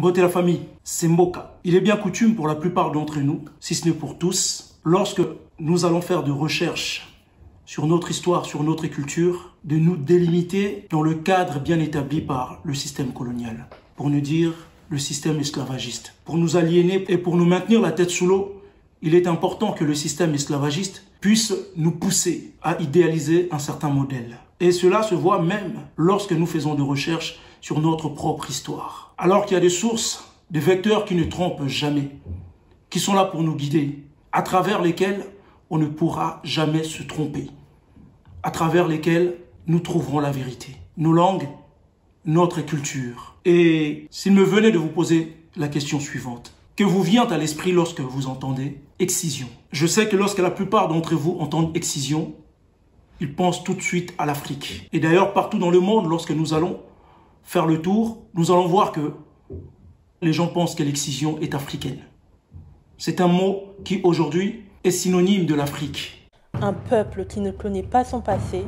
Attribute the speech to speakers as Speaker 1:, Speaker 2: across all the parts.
Speaker 1: Mbote la famille, c'est Mboka. Il est bien coutume pour la plupart d'entre nous, si ce n'est pour tous, lorsque nous allons faire de recherches sur notre histoire, sur notre culture, de nous délimiter dans le cadre bien établi par le système colonial. Pour ne dire le système esclavagiste. Pour nous aliéner et pour nous maintenir la tête sous l'eau, il est important que le système esclavagiste puisse nous pousser à idéaliser un certain modèle. Et cela se voit même lorsque nous faisons de recherches sur notre propre histoire. Alors qu'il y a des sources, des vecteurs qui ne trompent jamais, qui sont là pour nous guider, à travers lesquels on ne pourra jamais se tromper, à travers lesquels nous trouverons la vérité. Nos langues, notre culture. Et s'il me venait de vous poser la question suivante, que vous vient à l'esprit lorsque vous entendez excision? Je sais que lorsque la plupart d'entre vous entendent excision, ils pensent tout de suite à l'Afrique. Et d'ailleurs, partout dans le monde, lorsque nous allons faire le tour, nous allons voir que les gens pensent que l'excision est africaine. C'est un mot qui, aujourd'hui, est synonyme de l'Afrique.
Speaker 2: Un peuple qui ne connaît pas son passé,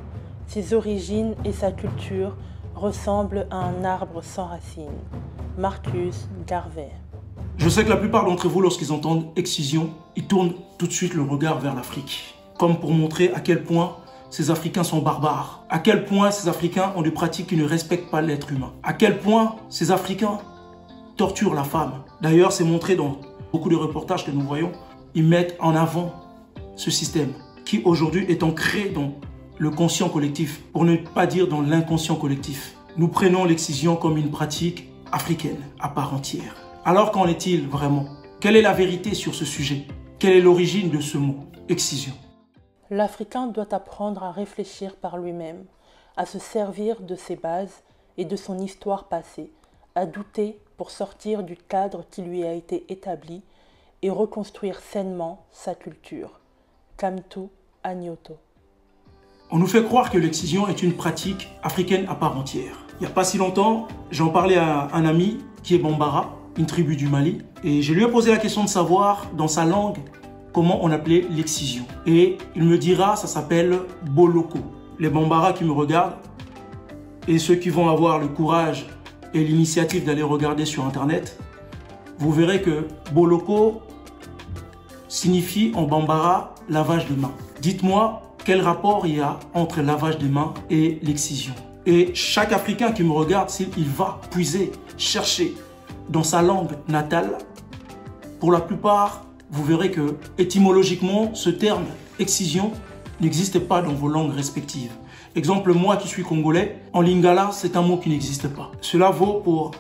Speaker 2: ses origines et sa culture ressemble à un arbre sans racines. Marcus Garvey.
Speaker 1: Je sais que la plupart d'entre vous, lorsqu'ils entendent excision, ils tournent tout de suite le regard vers l'Afrique. Comme pour montrer à quel point ces Africains sont barbares. À quel point ces Africains ont des pratiques qui ne respectent pas l'être humain. À quel point ces Africains torturent la femme. D'ailleurs, c'est montré dans beaucoup de reportages que nous voyons. Ils mettent en avant ce système qui aujourd'hui est ancré dans le conscient collectif, pour ne pas dire dans l'inconscient collectif. Nous prenons l'excision comme une pratique africaine à part entière. Alors qu'en est-il vraiment? Quelle est la vérité sur ce sujet? Quelle est l'origine de ce mot, excision?
Speaker 2: L'Africain doit apprendre à réfléchir par lui-même, à se servir de ses bases et de son histoire passée, à douter pour sortir du cadre qui lui a été établi et reconstruire sainement sa culture. Kamtu Agnoto.
Speaker 1: On nous fait croire que l'excision est une pratique africaine à part entière. Il n'y a pas si longtemps, j'en parlais à un ami qui est Bambara, une tribu du Mali, et je lui ai posé la question de savoir, dans sa langue, comment on appelait l'excision. Et il me dira, ça s'appelle Boloko. Les Bambara qui me regardent, et ceux qui vont avoir le courage et l'initiative d'aller regarder sur Internet, vous verrez que Boloko signifie en Bambara lavage de mains. Dites-moi quel rapport il y a entre lavage des mains et l'excision. Et chaque Africain qui me regarde, s'il va puiser, chercher dans sa langue natale, pour la plupart, vous verrez que étymologiquement, ce terme excision n'existe pas dans vos langues respectives. Exemple, moi qui suis congolais, en lingala, c'est un mot qui n'existe pas. Cela vaut pour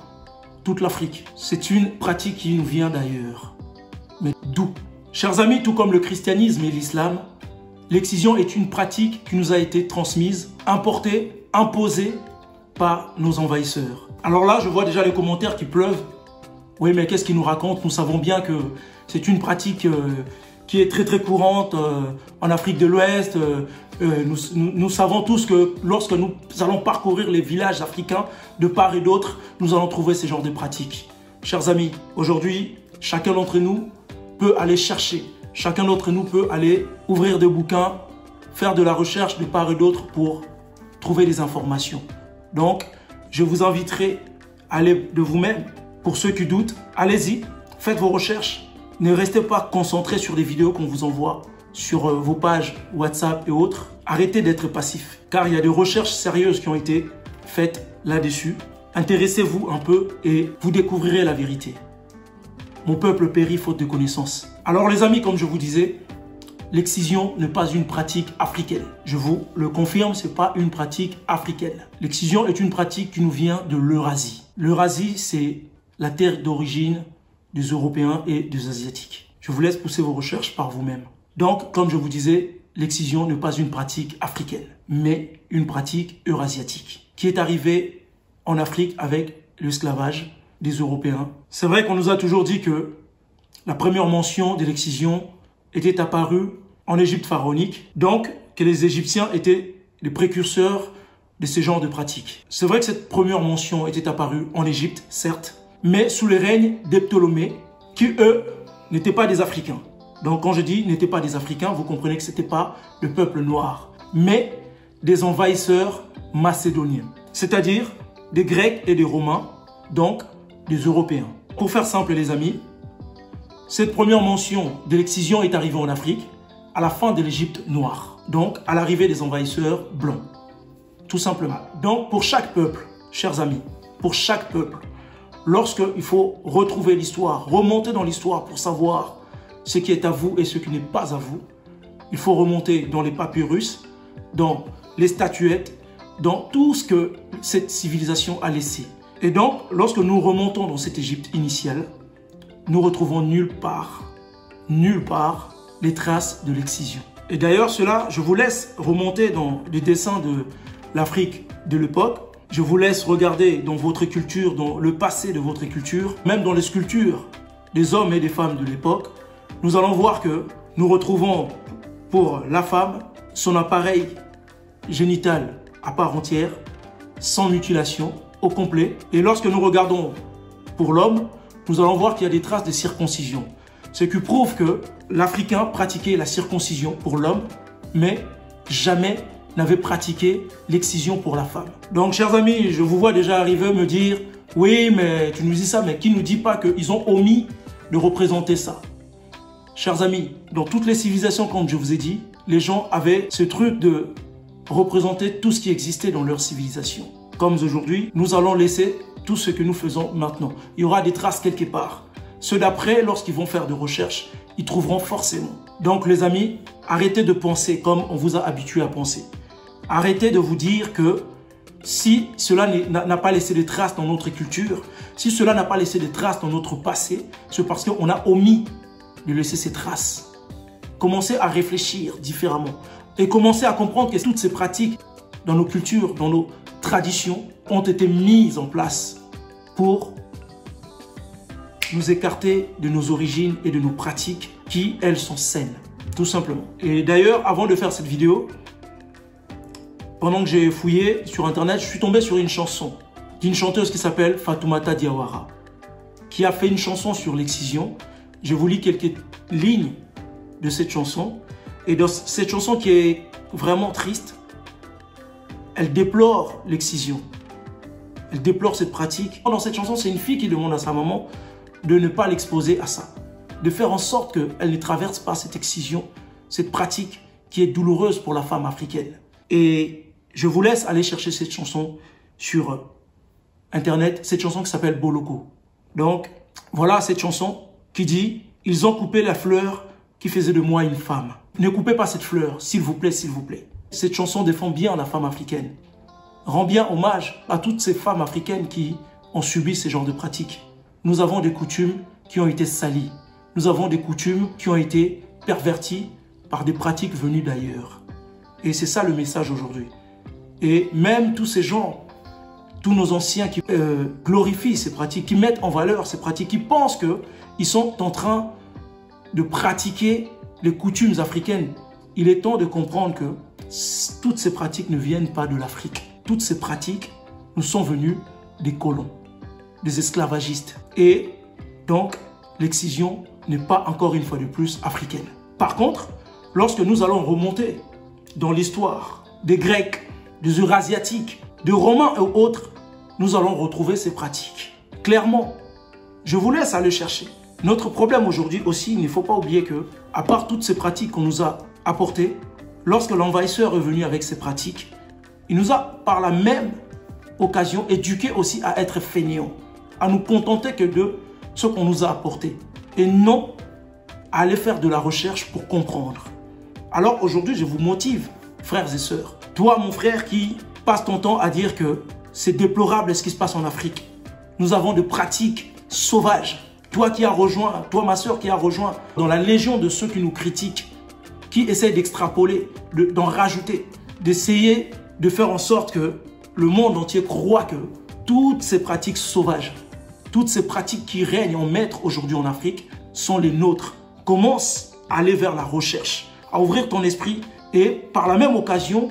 Speaker 1: toute l'Afrique. C'est une pratique qui nous vient d'ailleurs. Mais d'où? Chers amis, tout comme le christianisme et l'islam, l'excision est une pratique qui nous a été transmise, importée, imposée par nos envahisseurs. Alors là, je vois déjà les commentaires qui pleuvent. Oui, mais qu'est-ce qu'ils nous racontent? Nous savons bien que c'est une pratique qui est très courante en Afrique de l'Ouest. Nous savons tous que lorsque nous allons parcourir les villages africains de part et d'autre, nous allons trouver ce genre de pratiques. Chers amis, aujourd'hui, chacun d'entre nous peut aller chercher. Chacun d'entre nous peut aller ouvrir des bouquins, faire de la recherche de part et d'autre pour trouver des informations. Donc, je vous inviterai à aller de vous-même. Pour ceux qui doutent, allez-y, faites vos recherches. Ne restez pas concentrés sur les vidéos qu'on vous envoie sur vos pages WhatsApp et autres. Arrêtez d'être passif, car il y a des recherches sérieuses qui ont été faites là-dessus. Intéressez-vous un peu et vous découvrirez la vérité. Mon peuple périt faute de connaissances. Alors les amis, comme je vous disais, l'excision n'est pas une pratique africaine. Je vous le confirme, ce n'est pas une pratique africaine. L'excision est une pratique qui nous vient de l'Eurasie. L'Eurasie, c'est la terre d'origine des Européens et des Asiatiques. Je vous laisse pousser vos recherches par vous-même. Donc, comme je vous disais, l'excision n'est pas une pratique africaine, mais une pratique eurasiatique, qui est arrivée en Afrique avec l'esclavage des Européens. C'est vrai qu'on nous a toujours dit que la première mention de l'excision était apparue en Égypte pharaonique, donc que les Égyptiens étaient les précurseurs de ce genre de pratiques. C'est vrai que cette première mention était apparue en Égypte, certes, mais sous le règne des Ptolémées, qui eux n'étaient pas des Africains. Donc quand je dis n'étaient pas des Africains, vous comprenez que ce n'était pas le peuple noir, mais des envahisseurs macédoniens, c'est-à-dire des Grecs et des Romains, donc des Européens. Pour faire simple les amis, cette première mention de l'excision est arrivée en Afrique à la fin de l'Égypte noire, donc à l'arrivée des envahisseurs blancs, tout simplement. Donc pour chaque peuple, chers amis, pour chaque peuple, lorsqu'il faut retrouver l'histoire, remonter dans l'histoire pour savoir ce qui est à vous et ce qui n'est pas à vous, il faut remonter dans les papyrus, dans les statuettes, dans tout ce que cette civilisation a laissé. Et donc, lorsque nous remontons dans cette Égypte initiale, nous retrouvons nulle part les traces de l'excision. Et d'ailleurs, cela, je vous laisse remonter dans les dessins de l'Afrique de l'époque. Je vous laisse regarder dans votre culture, dans le passé de votre culture, même dans les sculptures des hommes et des femmes de l'époque. Nous allons voir que nous retrouvons pour la femme son appareil génital à part entière, sans mutilation, au complet. Et lorsque nous regardons pour l'homme, nous allons voir qu'il y a des traces de circoncision. Ce qui prouve que l'Africain pratiquait la circoncision pour l'homme, mais jamais n'avait pratiqué l'excision pour la femme. Donc, chers amis, je vous vois déjà arriver me dire « Oui, mais tu nous dis ça, mais qui ne nous dit pas qu'ils ont omis de représenter ça ?» Chers amis, dans toutes les civilisations, comme je vous ai dit, les gens avaient ce truc de représenter tout ce qui existait dans leur civilisation. Comme aujourd'hui, nous allons laisser tout ce que nous faisons maintenant. Il y aura des traces quelque part. Ceux d'après, lorsqu'ils vont faire des recherches, ils trouveront forcément. Donc les amis, arrêtez de penser comme on vous a habitué à penser. Arrêtez de vous dire que si cela n'a pas laissé des traces dans notre culture, si cela n'a pas laissé des traces dans notre passé, c'est parce qu'on a omis de laisser ces traces. Commencez à réfléchir différemment et commencez à comprendre que toutes ces pratiques dans nos cultures, dans nos traditions, ont été mises en place pour nous écarter de nos origines et de nos pratiques qui, elles, sont saines, tout simplement. Et d'ailleurs, avant de faire cette vidéo, pendant que j'ai fouillé sur Internet, je suis tombé sur une chanson d'une chanteuse qui s'appelle Fatoumata Diawara, qui a fait une chanson sur l'excision. Je vous lis quelques lignes de cette chanson. Et dans cette chanson qui est vraiment triste, elle déplore l'excision. Elle déplore cette pratique. Dans cette chanson, c'est une fille qui demande à sa maman de ne pas l'exposer à ça. De faire en sorte qu'elle ne traverse pas cette excision, cette pratique qui est douloureuse pour la femme africaine. Et je vous laisse aller chercher cette chanson sur Internet, cette chanson qui s'appelle Boloko. Donc, voilà cette chanson qui dit « Ils ont coupé la fleur qui faisait de moi une femme. Ne coupez pas cette fleur, s'il vous plaît, s'il vous plaît. » Cette chanson défend bien la femme africaine. Rend bien hommage à toutes ces femmes africaines qui ont subi ce genre de pratiques. Nous avons des coutumes qui ont été salies. Nous avons des coutumes qui ont été perverties par des pratiques venues d'ailleurs. Et c'est ça le message aujourd'hui. Et même tous ces gens, tous nos anciens qui glorifient ces pratiques, qui mettent en valeur ces pratiques, qui pensent qu'ils sont en train de pratiquer les coutumes africaines, il est temps de comprendre que toutes ces pratiques ne viennent pas de l'Afrique. Toutes ces pratiques nous sont venues des colons, des esclavagistes. Et donc, l'excision n'est pas encore une fois de plus africaine. Par contre, lorsque nous allons remonter dans l'histoire des Grecs, des Eurasiatiques, des Romains et autres, nous allons retrouver ces pratiques. Clairement, je vous laisse aller chercher. Notre problème aujourd'hui aussi, il ne faut pas oublier que, à part toutes ces pratiques qu'on nous a apportées, lorsque l'envahisseur est venu avec ces pratiques, il nous a par la même occasion éduqués aussi à être fainéants, à nous contenter que de ce qu'on nous a apporté et non à aller faire de la recherche pour comprendre. Alors aujourd'hui, je vous motive, frères et sœurs. Toi, mon frère, qui passe ton temps à dire que c'est déplorable ce qui se passe en Afrique. Nous avons des pratiques sauvages. Toi qui as rejoint, toi ma sœur qui a rejoint dans la légion de ceux qui nous critiquent, qui essaient d'extrapoler, d'en rajouter, d'essayer de faire en sorte que le monde entier croit que toutes ces pratiques sauvages, toutes ces pratiques qui règnent en maître aujourd'hui en Afrique sont les nôtres. Commence à aller vers la recherche, à ouvrir ton esprit et par la même occasion,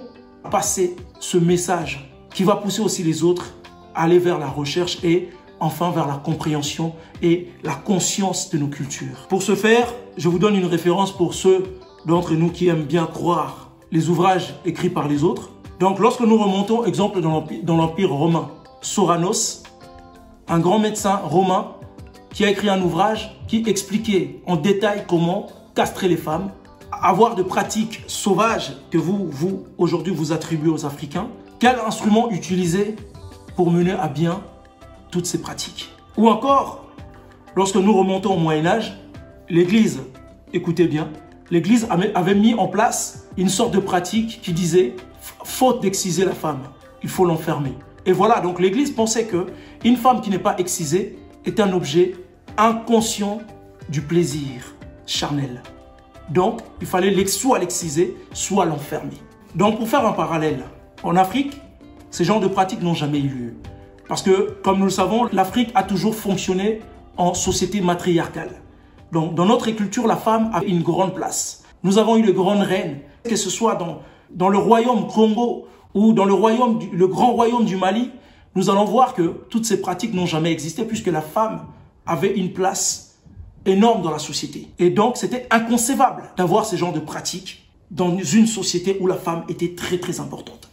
Speaker 1: passer ce message qui va pousser aussi les autres à aller vers la recherche et enfin vers la compréhension et la conscience de nos cultures. Pour ce faire, je vous donne une référence pour ceux d'entre nous qui aiment bien croire les ouvrages écrits par les autres. Donc lorsque nous remontons, exemple dans l'Empire romain, Soranos, un grand médecin romain qui a écrit un ouvrage qui expliquait en détail comment castrer les femmes, avoir de pratiques sauvages que vous aujourd'hui, vous attribuez aux Africains. Quel instrument utiliser pour mener à bien toutes ces pratiques? Ou encore, lorsque nous remontons au Moyen-Âge, l'Église, écoutez bien, l'Église avait mis en place une sorte de pratique qui disait « faute d'exciser la femme, il faut l'enfermer ». Et voilà, donc l'Église pensait qu'une femme qui n'est pas excisée est un objet inconscient du plaisir charnel. Donc, il fallait soit l'exciser, soit l'enfermer. Donc, pour faire un parallèle, en Afrique, ces genres de pratiques n'ont jamais eu lieu. Parce que, comme nous le savons, l'Afrique a toujours fonctionné en société matriarcale. Donc, dans notre culture, la femme a une grande place. Nous avons eu de grandes reines, que ce soit dans le royaume Congo ou dans le grand royaume du Mali, nous allons voir que toutes ces pratiques n'ont jamais existé puisque la femme avait une place énorme dans la société. Et donc, c'était inconcevable d'avoir ce genre de pratiques dans une société où la femme était très très importante,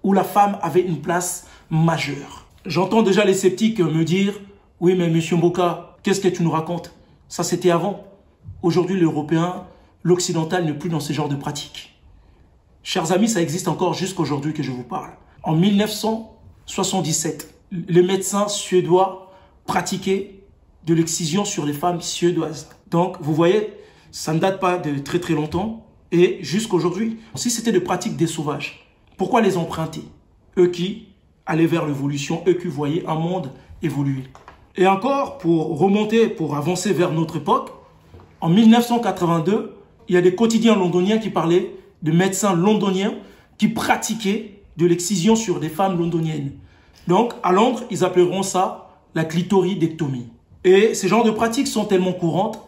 Speaker 1: où la femme avait une place majeure. J'entends déjà les sceptiques me dire « Oui, mais monsieur Mboka, qu'est-ce que tu nous racontes? Ça, c'était avant. Aujourd'hui, l'Européen, l'Occidental n'est plus dans ce genre de pratiques. » Chers amis, ça existe encore jusqu'aujourd'hui que je vous parle. En 1977, les médecins suédois pratiquaient de l'excision sur les femmes suédoises. Donc, vous voyez, ça ne date pas de très très longtemps et jusqu'aujourd'hui. Si c'était des pratiques des sauvages, pourquoi les emprunter? Eux qui allaient vers l'évolution, eux qui voyaient un monde évoluer. Et encore, pour remonter, pour avancer vers notre époque, en 1982, il y a des quotidiens londoniens qui parlaient de médecins londoniens qui pratiquaient de l'excision sur des femmes londoniennes. Donc, à Londres, ils appelleront ça la clitoridectomie. Et ces genres de pratiques sont tellement courantes.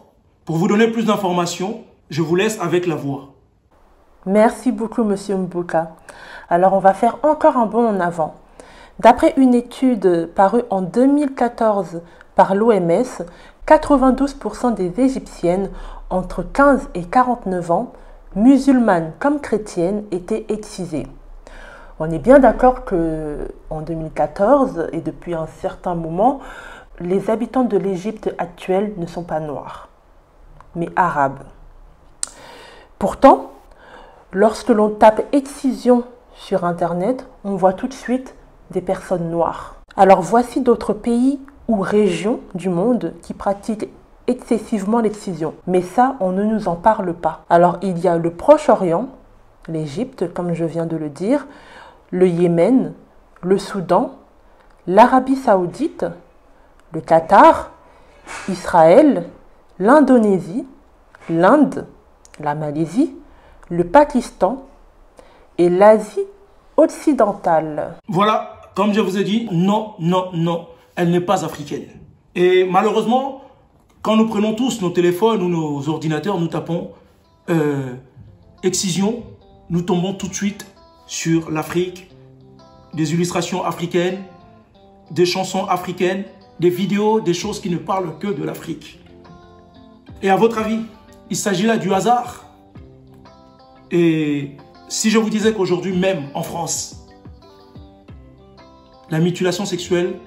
Speaker 1: Pour vous donner plus d'informations, je vous laisse avec la voix.
Speaker 2: Merci beaucoup, Monsieur Mboka. Alors, on va faire encore un bond en avant. D'après une étude parue en 2014 par l'OMS, 92% des Égyptiennes entre 15 et 49 ans, musulmanes comme chrétiennes, étaient excisées. On est bien d'accord qu'en 2014 et depuis un certain moment, les habitants de l'Égypte actuelle ne sont pas noirs, mais arabes. Pourtant, lorsque l'on tape excision sur Internet, on voit tout de suite des personnes noires. Alors voici d'autres pays ou régions du monde qui pratiquent excessivement l'excision. Mais ça, on ne nous en parle pas. Alors il y a le Proche-Orient, l'Égypte, comme je viens de le dire, le Yémen, le Soudan, l'Arabie Saoudite, le Qatar, Israël, l'Indonésie, l'Inde, la Malaisie, le Pakistan et l'Asie occidentale.
Speaker 1: Voilà, comme je vous ai dit, non, non, non, elle n'est pas africaine. Et malheureusement, quand nous prenons tous nos téléphones ou nos ordinateurs, nous tapons excision, nous tombons tout de suite sur l'Afrique, des illustrations africaines, des chansons africaines, des vidéos, des choses qui ne parlent que de l'Afrique. Et à votre avis, il s'agit là du hasard? Et si je vous disais qu'aujourd'hui même en France, la mutilation sexuelle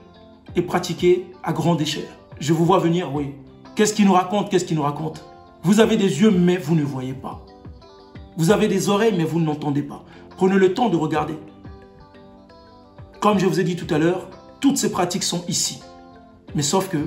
Speaker 1: est pratiquée à grande échelle. Je vous vois venir, oui. Qu'est-ce qu'il nous raconte? Qu'est-ce qu'il nous raconte? Vous avez des yeux, mais vous ne voyez pas. Vous avez des oreilles, mais vous n'entendez pas. Prenez le temps de regarder. Comme je vous ai dit tout à l'heure, toutes ces pratiques sont ici. Mais sauf que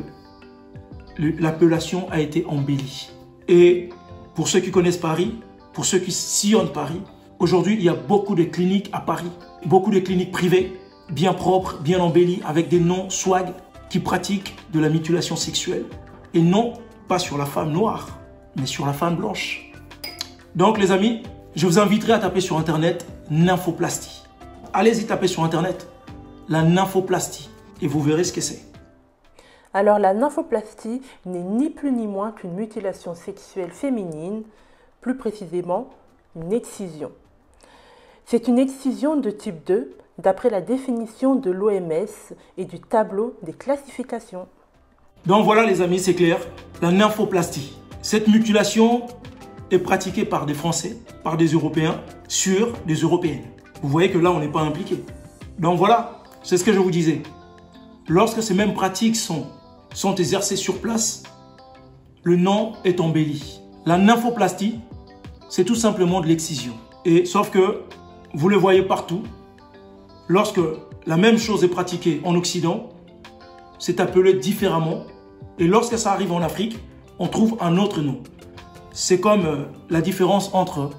Speaker 1: l'appellation a été embellie. Et pour ceux qui connaissent Paris, pour ceux qui sillonnent Paris, aujourd'hui, il y a beaucoup de cliniques à Paris. Beaucoup de cliniques privées, bien propres, bien embellies, avec des noms swag, qui pratiquent de la mutilation sexuelle. Et non, pas sur la femme noire, mais sur la femme blanche. Donc les amis, je vous inviterai à taper sur Internet nymphoplastie. Allez-y taper sur Internet la nymphoplastie et vous verrez ce que c'est.
Speaker 2: Alors la nymphoplastie n'est ni plus ni moins qu'une mutilation sexuelle féminine, plus précisément une excision. C'est une excision de type 2 d'après la définition de l'OMS et du tableau des classifications.
Speaker 1: Donc voilà les amis, c'est clair, la nymphoplastie. Cette mutilation est pratiquée par des Français, par des Européens, sur des Européennes. Vous voyez que là, on n'est pas impliqué. Donc voilà, c'est ce que je vous disais. Lorsque ces mêmes pratiques sont sont exercées sur place, le nom est embelli. La nymphoplastie, c'est tout simplement de l'excision. Et sauf que vous le voyez partout, lorsque la même chose est pratiquée en Occident, c'est appelé différemment. Et lorsque ça arrive en Afrique, on trouve un autre nom. C'est comme la différence entre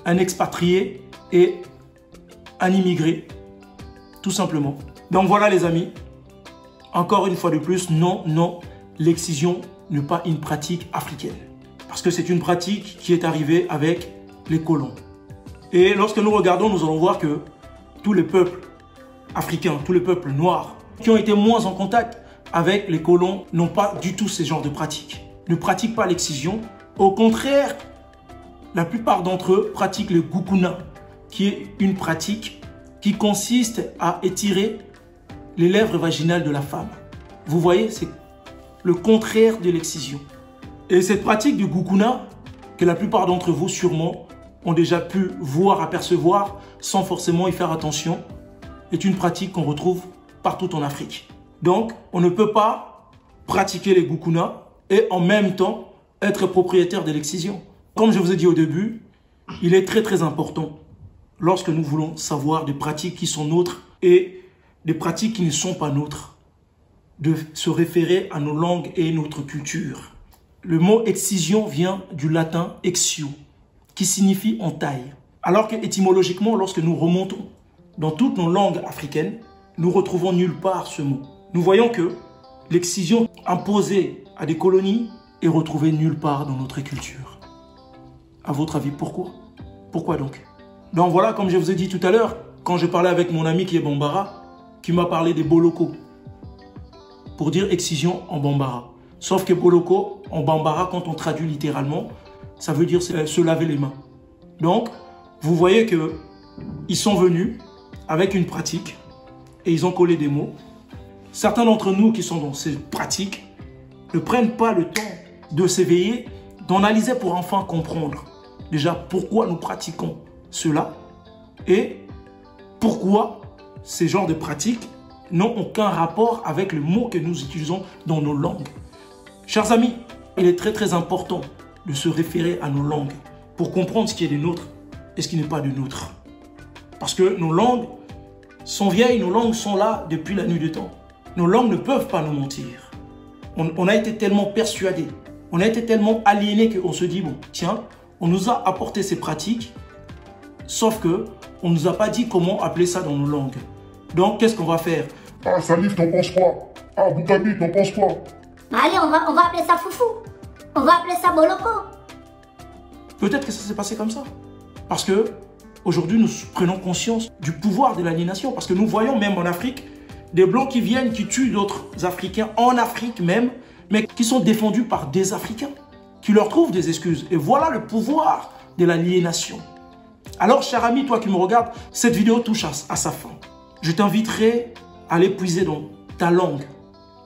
Speaker 1: un expatrié et un immigré, tout simplement. Donc voilà les amis, encore une fois de plus, non, l'excision n'est pas une pratique africaine. Parce que c'est une pratique qui est arrivée avec les colons. Et lorsque nous regardons, nous allons voir que tous les peuples africains, tous les peuples noirs, qui ont été moins en contact avec les colons, n'ont pas du tout ce genre de pratique. Ne pratiquent pas l'excision. Au contraire, la plupart d'entre eux pratiquent le gukuna, qui est une pratique qui consiste à étirer les lèvres vaginales de la femme. Vous voyez, c'est le contraire de l'excision. Et cette pratique du gukuna, que la plupart d'entre vous sûrement ont déjà pu voir, apercevoir, sans forcément y faire attention, est une pratique qu'on retrouve partout en Afrique. Donc, on ne peut pas pratiquer les gukuna et en même temps être propriétaire de l'excision. Comme je vous ai dit au début, il est très important, lorsque nous voulons savoir des pratiques qui sont nôtres et des pratiques qui ne sont pas nôtres, de se référer à nos langues et notre culture. Le mot excision vient du latin exio, qui signifie entaille. Alors que étymologiquement, lorsque nous remontons dans toutes nos langues africaines, nous retrouvons nulle part ce mot. Nous voyons que l'excision imposée à des colonies est retrouvée nulle part dans notre culture. À votre avis, pourquoi? Pourquoi donc? Donc voilà, comme je vous ai dit tout à l'heure, quand je parlais avec mon ami qui est Bambara, qui m'a parlé des boloko, pour dire excision en Bambara. Sauf que boloko, en Bambara, quand on traduit littéralement, ça veut dire se laver les mains. Donc, vous voyez qu'ils sont venus avec une pratique et ils ont collé des mots. Certains d'entre nous qui sont dans ces pratiques ne prennent pas le temps de s'éveiller, d'analyser pour enfin comprendre déjà pourquoi nous pratiquons cela et pourquoi ces genres de pratiques n'ont aucun rapport avec le mot que nous utilisons dans nos langues. Chers amis, il est très important de se référer à nos langues pour comprendre ce qui est des nôtres et ce qui n'est pas de nôtres. Parce que nos langues sont vieilles, nos langues sont là depuis la nuit des temps. Nos langues ne peuvent pas nous mentir. On a été tellement persuadés, on a été tellement aliénés qu'on se dit, bon, tiens, on nous a apporté ces pratiques, sauf que on ne nous a pas dit comment appeler ça dans nos langues. Donc, qu'est-ce qu'on va faire?
Speaker 3: Ah, Salif, t'en penses quoi? Ah, Boutabi, t'en penses quoi?
Speaker 4: Allez, on va appeler ça foufou. On va appeler ça boloko.
Speaker 1: Peut-être que ça s'est passé comme ça. Parce que aujourd'hui, nous prenons conscience du pouvoir de l'aliénation. Parce que nous voyons même en Afrique des Blancs qui viennent, qui tuent d'autres Africains, en Afrique même, mais qui sont défendus par des Africains, qui leur trouvent des excuses. Et voilà le pouvoir de l'aliénation. Alors, cher ami, toi qui me regardes, cette vidéo touche à sa fin. Je t'inviterai à aller puiser dans ta langue.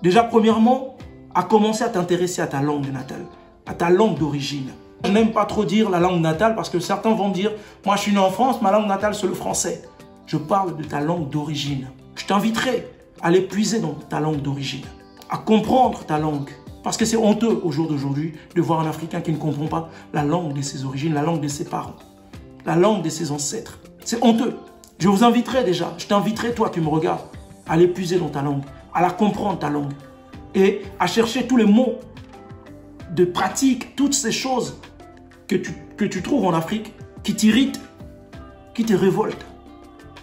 Speaker 1: Déjà, premièrement, à commencer à t'intéresser à ta langue natale, à ta langue d'origine. Je n'aime pas trop dire la langue natale parce que certains vont me dire « Moi, je suis né en France, ma langue natale, c'est le français. » Je parle de ta langue d'origine. Je t'inviterai à aller puiser dans ta langue d'origine, à comprendre ta langue. Parce que c'est honteux au jour d'aujourd'hui de voir un Africain qui ne comprend pas la langue de ses origines, la langue de ses parents, la langue de ses ancêtres. C'est honteux. Je vous inviterai déjà, je t'inviterai, toi qui me regardes, à aller puiser dans ta langue, à la comprendre ta langue et à chercher tous les mots de pratique, toutes ces choses que tu trouves en Afrique qui t'irritent, qui te révoltent.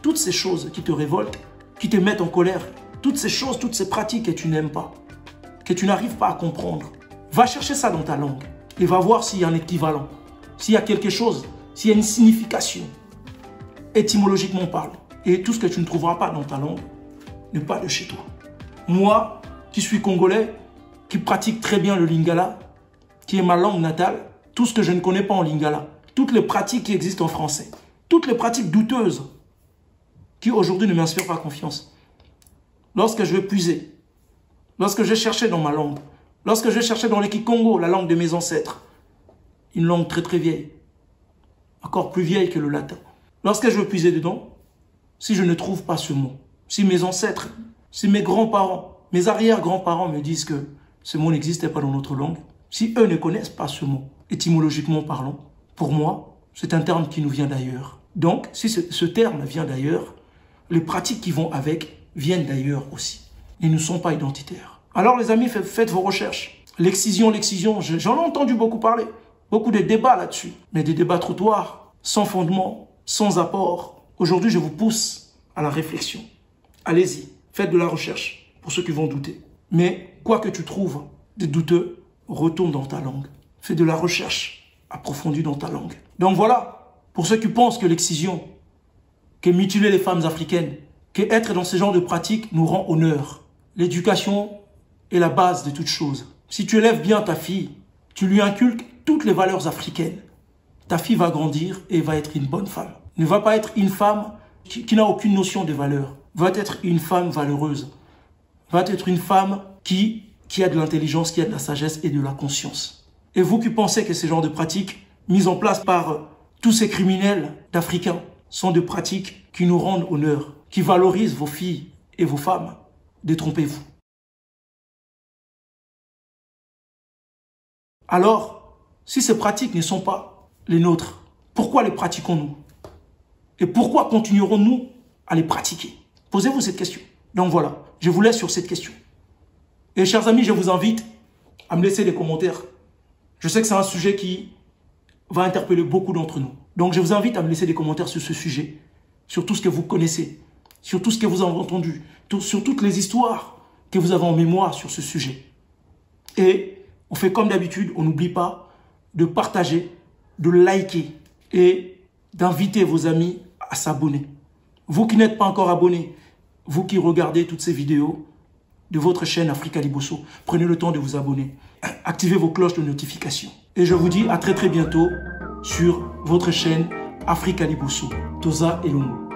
Speaker 1: Toutes ces choses qui te révoltent, qui te mettent en colère, toutes ces choses, toutes ces pratiques que tu n'aimes pas, que tu n'arrives pas à comprendre. Va chercher ça dans ta langue et va voir s'il y a un équivalent, s'il y a quelque chose, s'il y a une signification, étymologiquement parlant. Et tout ce que tu ne trouveras pas dans ta langue n'est pas de chez toi. Moi, qui suis congolais, qui pratique très bien le lingala, qui est ma langue natale, tout ce que je ne connais pas en lingala, toutes les pratiques qui existent en français, toutes les pratiques douteuses qui aujourd'hui ne m'inspirent pas confiance. Lorsque je vais puiser, lorsque je vais chercher dans ma langue, lorsque je vais chercher dans le Kikongo, la langue de mes ancêtres, une langue très vieille, encore plus vieille que le latin. Lorsque je vais puiser dedans, si je ne trouve pas ce mot, si mes ancêtres, si mes grands-parents, mes arrière-grands-parents me disent que ce mot n'existait pas dans notre langue, si eux ne connaissent pas ce mot, étymologiquement parlant, pour moi, c'est un terme qui nous vient d'ailleurs. Donc, si ce terme vient d'ailleurs, les pratiques qui vont avec viennent d'ailleurs aussi. Ils ne sont pas identitaires. Alors les amis, faites vos recherches. L'excision, j'en ai entendu beaucoup parler. Beaucoup de débats là-dessus. Mais des débats trottoirs, sans fondement, sans apport. Aujourd'hui, je vous pousse à la réflexion. Allez-y, faites de la recherche pour ceux qui vont douter. Mais quoi que tu trouves de douteux, retourne dans ta langue. Fais de la recherche approfondie dans ta langue. Donc voilà, pour ceux qui pensent que l'excision, que mutiler les femmes africaines, que être dans ce genre de pratiques nous rend honneur. L'éducation est la base de toute chose. Si tu élèves bien ta fille, tu lui inculques toutes les valeurs africaines, ta fille va grandir et va être une bonne femme. Ne va pas être une femme qui n'a aucune notion de valeur. Va être une femme valeureuse. Va être une femme qui a de l'intelligence, qui a de la sagesse et de la conscience. Et vous qui pensez que ce genre de pratiques mises en place par tous ces criminels d'Africains sont des pratiques qui nous rendent honneur, qui valorisent vos filles et vos femmes, détrompez-vous. Alors, si ces pratiques ne sont pas les nôtres, pourquoi les pratiquons-nous? Et pourquoi continuerons-nous à les pratiquer? Posez-vous cette question. Donc voilà, je vous laisse sur cette question. Et chers amis, je vous invite à me laisser des commentaires. Je sais que c'est un sujet qui va interpeller beaucoup d'entre nous. Donc je vous invite à me laisser des commentaires sur ce sujet, sur tout ce que vous connaissez, sur tout ce que vous avez entendu, sur toutes les histoires que vous avez en mémoire sur ce sujet. Et on fait comme d'habitude, on n'oublie pas de partager, de liker et d'inviter vos amis à s'abonner. Vous qui n'êtes pas encore abonnés, vous qui regardez toutes ces vidéos de votre chaîne Africa Liboso, prenez le temps de vous abonner. Activez vos cloches de notification. Et je vous dis à très bientôt sur votre chaîne Africa Liboso. Toza Elongo.